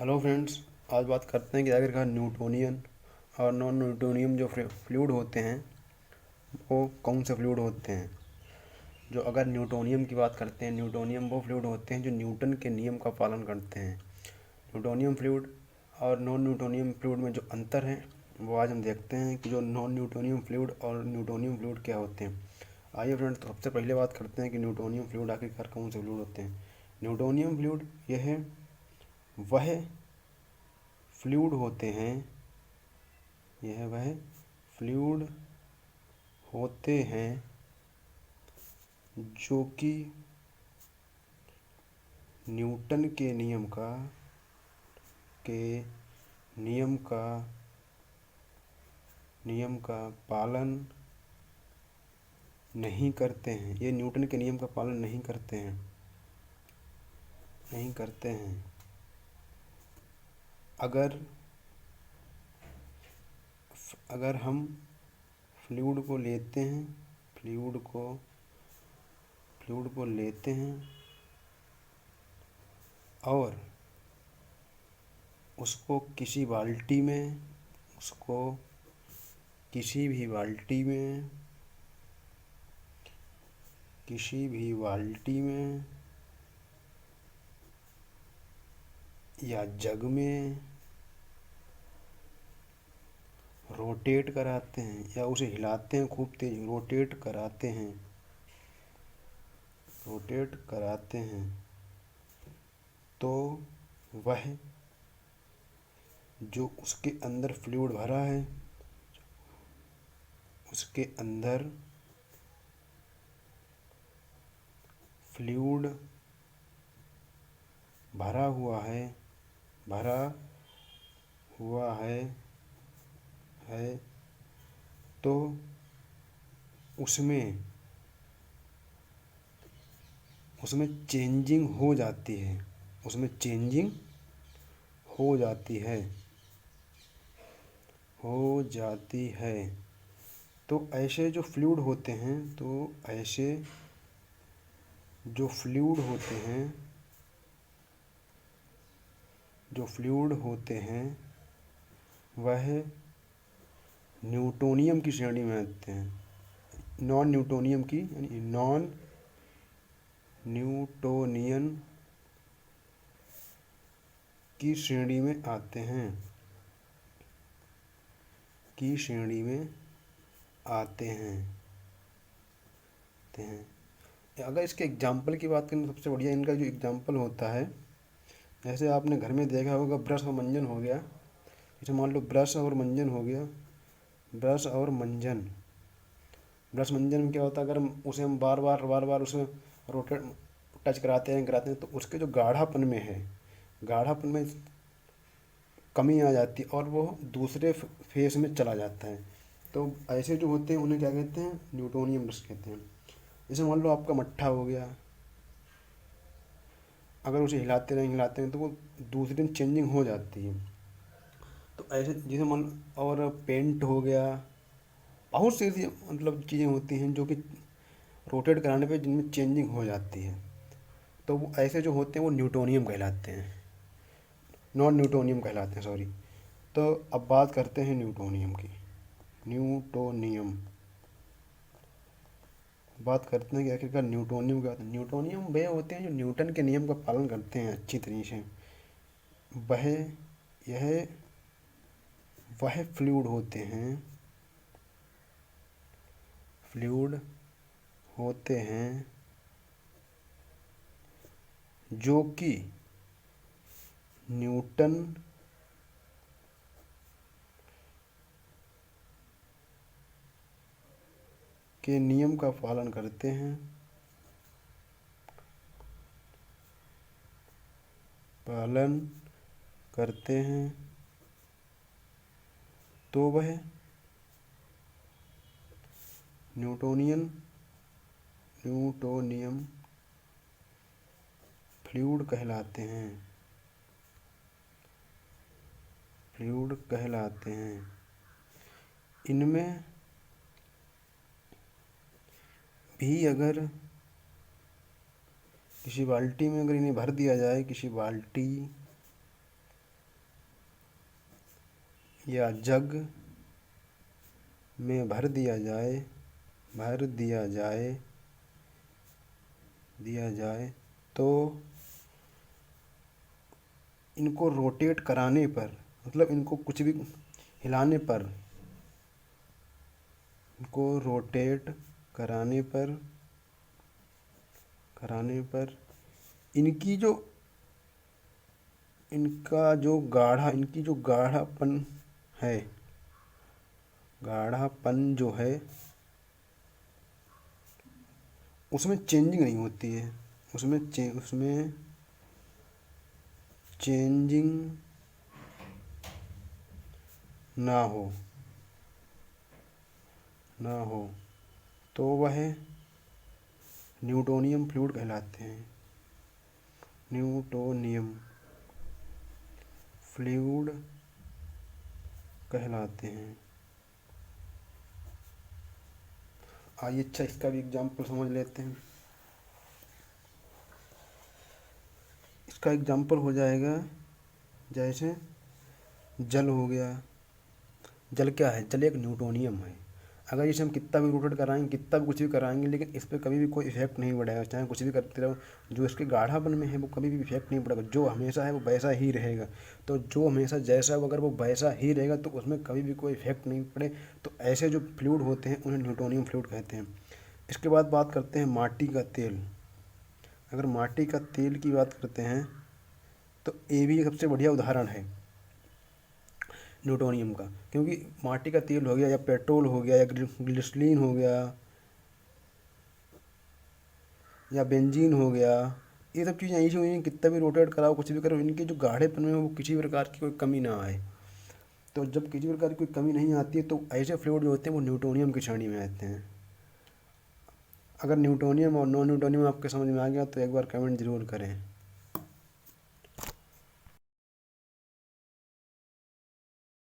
Hello friends. आज बात करते हैं कि आखिरकार न्यूटोनियन और नॉन न्यूटोनियन जो फ्लूइड होते हैं वो कौन से फ्लूइड होते हैं। जो अगर न्यूटोनियम की बात करते हैं, न्यूटोनियम वो फ्लूइड होते हैं जो न्यूटन के नियम का पालन करते हैं। न्यूटोनियम फ्लूइड और नॉन न्यूटोनियम फ्लूइड में जो अंतर है वो आज हम देखते हैं कि जो नॉन न्यूटोनियम फ्लूइड और न्यूटोनियम फ्लूइड क्या होते हैं। आइए फ्रेंड्स, तो सबसे पहले बात करते हैं कि न्यूटोनियम फ्लूइड आखिरकार कौन से फ्लूइड होते हैं। न्यूटोनियम फ्लूइड यह वह फ्लूइड होते हैं यह वह फ्लूइड होते हैं जो कि न्यूटन के के नियम का नियम का पालन नहीं करते हैं। ये न्यूटन के नियम का पालन नहीं करते हैं। अगर अगर हम फ्लूइड को लेते हैं फ्लूइड को फ्लूइड को लेते हैं और उसको उसको किसी भी बाल्टी में या जग में रोटेट कराते हैं या उसे हिलाते हैं, खूब तेज रोटेट कराते हैं तो वह जो उसके अंदर फ्लूइड भरा है उसके अंदर फ्लूइड भरा हुआ है तो उसमें उसमें चेंजिंग हो जाती है उसमें चेंजिंग हो जाती है हो जाती है तो ऐसे जो फ्लूइड होते हैं जो फ्लूइड होते हैं वह न्यूटोनियम की श्रेणी में आते हैं। नॉन न्यूटोनियम की यानी नॉन न्यूटोनियन की श्रेणी में आते हैं की श्रेणी में आते हैं। अगर इसके एग्जाम्पल की बात करें तो सबसे बढ़िया इनका जो एग्जाम्पल होता है, जैसे आपने घर में देखा होगा ब्रश और मंजन हो गया। जैसे मान लो ब्रश और मंजन हो गया। ब्रश और मंजन ब्रश मंजन में क्या होता है, अगर हम बार बार उसमें रोटेट टच कराते हैं तो उसके जो गाढ़ापन में कमी आ जाती है और वो दूसरे फेस में चला जाता है। तो ऐसे जो होते हैं उन्हें क्या कहते हैं, न्यूटोनियम ब्रश कहते हैं। जैसे मान लो आपका मट्ठा हो गया, अगर उसे हिलाते हैं तो वो दूसरे दिन चेंजिंग हो जाती है। तो ऐसे जैसे मान और पेंट हो गया, बहुत सी ऐसी मतलब चीज़ें होती हैं जो कि रोटेट कराने पे जिनमें चेंजिंग हो जाती है। तो वो ऐसे जो होते हैं वो न्यूटोनियम कहलाते हैं, नॉन न्यूटोनियम कहलाते हैं, सॉरी। तो अब बात करते हैं न्यूटोनियम की। न्यूटोनियम बात करते हैं कि आखिरकार न्यूटोनियम क्या होता है। न्यूटोनियम वे होते हैं जो न्यूटन के नियम का पालन करते हैं अच्छी तरीके से। वह यह वह फ्लूइड होते हैं जो कि न्यूटन के नियम का पालन करते हैं तो वह न्यूटोनियम फ्लूइड कहलाते हैं। इनमें भी अगर किसी बाल्टी में अगर इन्हें भर दिया जाए, या जग में भर दिया जाए, भर दिया जाए तो इनको रोटेट कराने पर, मतलब इनको कुछ भी हिलाने पर, इनको रोटेट कराने पर इनकी जो इनकी जो गाढ़ापन है, गाढ़ापन जो है उसमें चेंजिंग नहीं होती है, उसमें चेंजिंग ना हो तो वह न्यूटोनियम फ्लूइड कहलाते हैं। न्यूटोनियम फ्लूइड कहलाते हैं। आइए अच्छा इसका भी एग्जाम्पल समझ लेते हैं। इसका एग्जाम्पल हो जाएगा जैसे जल हो गया। जल क्या है? जल एक न्यूटोनियम है। अगर इसे हम कितना भी रोटेट कराएंगे, कितना भी कुछ भी कराएंगे, लेकिन इस पर कभी भी कोई इफेक्ट नहीं पड़ेगा। चाहे कुछ भी करते रहो, जो इसके गाढ़ापन में है वो कभी भी इफेक्ट नहीं पड़ेगा। जो हमेशा है वो वैसा ही रहेगा। तो जो हमेशा जैसा है अगर वो वैसा ही रहेगा तो उसमें कभी भी कोई इफेक्ट नहीं पड़े। तो ऐसे जो फ्लूइड होते हैं उन्हें न्यूटोनियम फ्लूइड कहते हैं। इसके बाद बात करते हैं माटी का तेल। अगर माटी का तेल की बात करते हैं तो ये भी सबसे बढ़िया उदाहरण है न्यूटोनियम का, क्योंकि माटी का तेल हो गया या पेट्रोल हो गया या ग्लिसरीन हो गया या बेंजीन हो गया, ये सब चीज़ें ऐसी हुई हैं, कितना भी रोटेट कराओ कुछ भी करो, इनके जो गाढ़ेपन में वो किसी प्रकार की कोई कमी ना आए। तो जब किसी प्रकार की कोई कमी नहीं आती है तो ऐसे फ्लूइड जो होते हैं वो न्यूटोनियम की श्रेणी में आते हैं। अगर न्यूटोनियम और नॉन न्यूटोनियम आपके समझ में आ गया तो एक बार कमेंट ज़रूर करें।